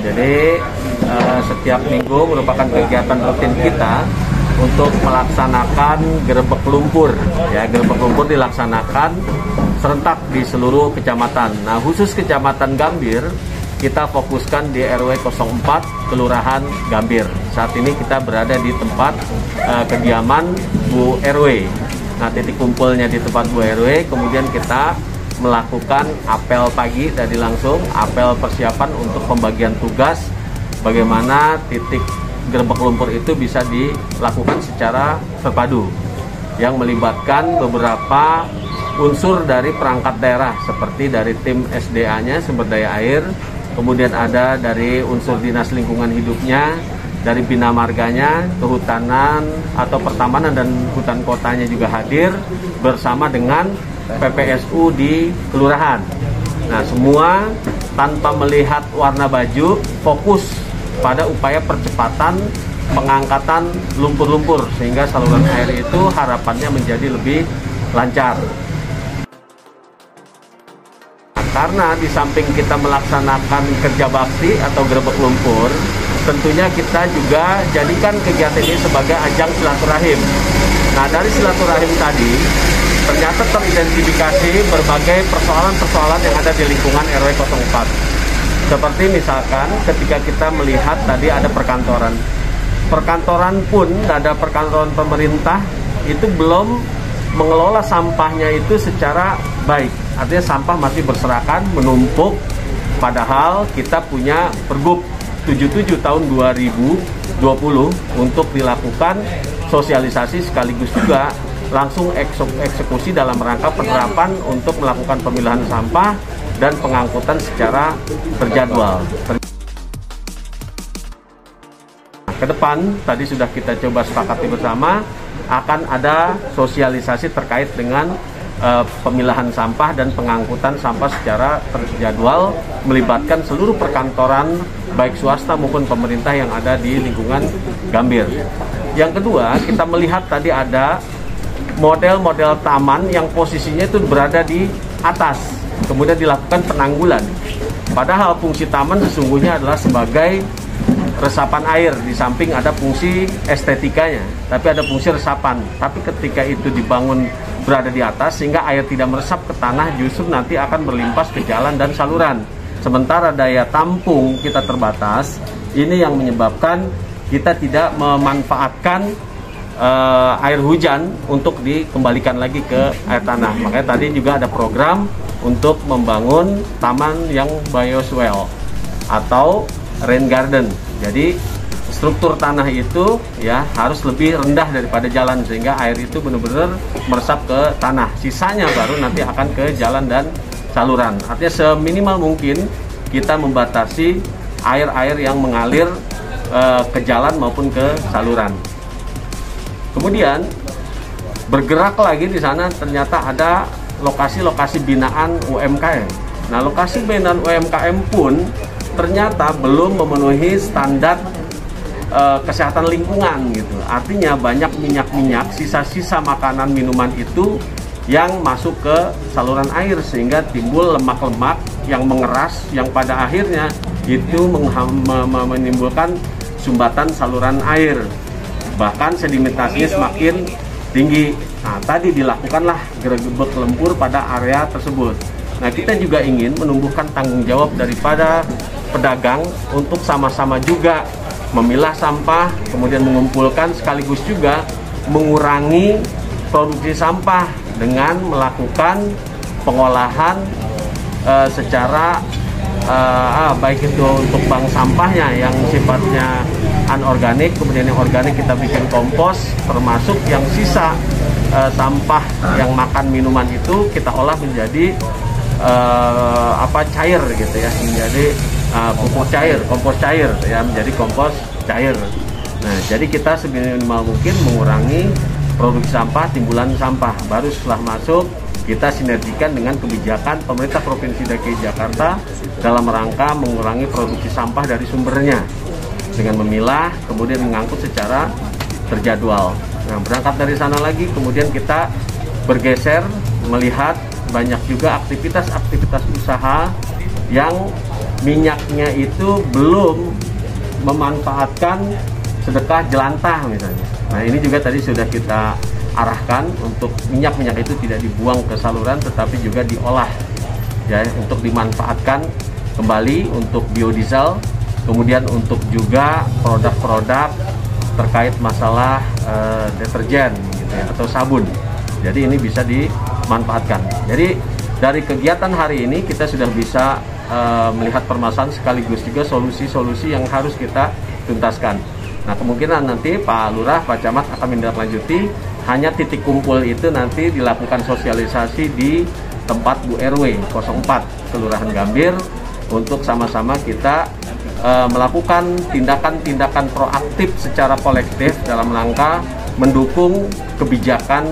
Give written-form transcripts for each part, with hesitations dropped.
Jadi setiap minggu merupakan kegiatan rutin kita untuk melaksanakan gerebek lumpur. Ya, gerebek lumpur dilaksanakan serentak di seluruh kecamatan. Nah, khusus Kecamatan Gambir, kita fokuskan di RW 04 Kelurahan Gambir. Saat ini kita berada di tempat kediaman Bu RW. Nah, titik kumpulnya di tempat Bu RW, kemudian kita melakukan apel pagi tadi langsung, apel persiapan untuk pembagian tugas, bagaimana titik gerebek lumpur itu bisa dilakukan secara terpadu, yang melibatkan beberapa unsur dari perangkat daerah, seperti dari tim SDA-nya, sumber daya air, kemudian ada dari unsur dinas lingkungan hidupnya, dari bina marganya, kehutanan atau pertamanan dan hutan kotanya juga hadir bersama dengan PPSU di kelurahan. Nah, semua tanpa melihat warna baju, fokus pada upaya percepatan pengangkatan lumpur-lumpur sehingga saluran air itu harapannya menjadi lebih lancar. Karena di samping kita melaksanakan kerja bakti atau gerebek lumpur, tentunya kita juga jadikan kegiatan ini sebagai ajang silaturahim. Nah, dari silaturahim tadi, ternyata teridentifikasi berbagai persoalan-persoalan yang ada di lingkungan RW 04. Seperti misalkan ketika kita melihat tadi ada perkantoran. Perkantoran pun, ada perkantoran pemerintah, itu belum mengelola sampahnya itu secara baik. Artinya sampah masih berserakan, menumpuk, padahal kita punya Pergub 77 tahun 2020 untuk dilakukan sosialisasi sekaligus juga langsung eksekusi dalam rangka penerapan untuk melakukan pemilahan sampah dan pengangkutan secara terjadwal. Ke depan, tadi sudah kita coba sepakati bersama, akan ada sosialisasi terkait dengan pemilahan sampah dan pengangkutan sampah secara terjadwal, melibatkan seluruh perkantoran baik swasta maupun pemerintah yang ada di lingkungan Gambir. Yang kedua, kita melihat tadi ada model-model taman yang posisinya itu berada di atas, kemudian dilakukan penanggulan. Padahal fungsi taman sesungguhnya adalah sebagai resapan air, di samping ada fungsi estetikanya, tapi ada fungsi resapan. Tapi ketika itu dibangun berada di atas sehingga air tidak meresap ke tanah, justru nanti akan berlimpas ke jalan dan saluran. Sementara daya tampung kita terbatas, ini yang menyebabkan kita tidak memanfaatkan air hujan untuk dikembalikan lagi ke air tanah. Makanya tadi juga ada program untuk membangun taman yang bioswale atau rain garden. Jadi struktur tanah itu ya harus lebih rendah daripada jalan sehingga air itu benar-benar meresap ke tanah. Sisanya baru nanti akan ke jalan dan saluran. Artinya seminimal mungkin kita membatasi air-air yang mengalir ke jalan maupun ke saluran. Kemudian bergerak lagi di sana ternyata ada lokasi-lokasi binaan UMKM. Nah, lokasi binaan UMKM pun ternyata belum memenuhi standar kesehatan lingkungan gitu. Artinya banyak minyak-minyak, sisa-sisa makanan minuman itu yang masuk ke saluran air sehingga timbul lemak-lemak yang mengeras yang pada akhirnya itu menimbulkan sumbatan saluran air. Bahkan sedimentasinya semakin tinggi. Nah, tadi dilakukanlah gerebek lumpur pada area tersebut. Nah, kita juga ingin menumbuhkan tanggung jawab daripada pedagang untuk sama-sama juga memilah sampah, kemudian mengumpulkan sekaligus juga mengurangi produksi sampah dengan melakukan pengolahan secara baik itu untuk bank sampahnya yang sifatnya anorganik, kemudian yang organik kita bikin kompos, termasuk yang sisa sampah yang makan minuman itu kita olah menjadi cair gitu ya, menjadi pupuk cair, kompos cair ya, menjadi kompos cair. Nah, jadi kita seminimal mungkin mengurangi produksi sampah, timbulan sampah. Baru setelah masuk kita sinergikan dengan kebijakan pemerintah Provinsi DKI Jakarta dalam rangka mengurangi produksi sampah dari sumbernya dengan memilah, kemudian mengangkut secara terjadwal. Nah, berangkat dari sana lagi, kemudian kita bergeser melihat banyak juga aktivitas-aktivitas usaha yang minyaknya itu belum memanfaatkan sedekah jelantah misalnya. Nah ini juga tadi sudah kita arahkan untuk minyak-minyak itu tidak dibuang ke saluran tetapi juga diolah ya untuk dimanfaatkan kembali untuk biodiesel, kemudian untuk juga produk-produk terkait masalah deterjen gitu ya, atau sabun. Jadi ini bisa dimanfaatkan. Jadi dari kegiatan hari ini kita sudah bisa melihat permasalahan sekaligus juga solusi-solusi yang harus kita tuntaskan. Nah kemungkinan nanti Pak Lurah, Pak Camat akan menindaklanjuti, hanya titik kumpul itu nanti dilakukan sosialisasi di tempat Bu RW 04 Kelurahan Gambir untuk sama-sama kita melakukan tindakan-tindakan proaktif secara kolektif dalam rangka mendukung kebijakan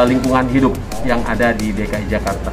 lingkungan hidup yang ada di DKI Jakarta.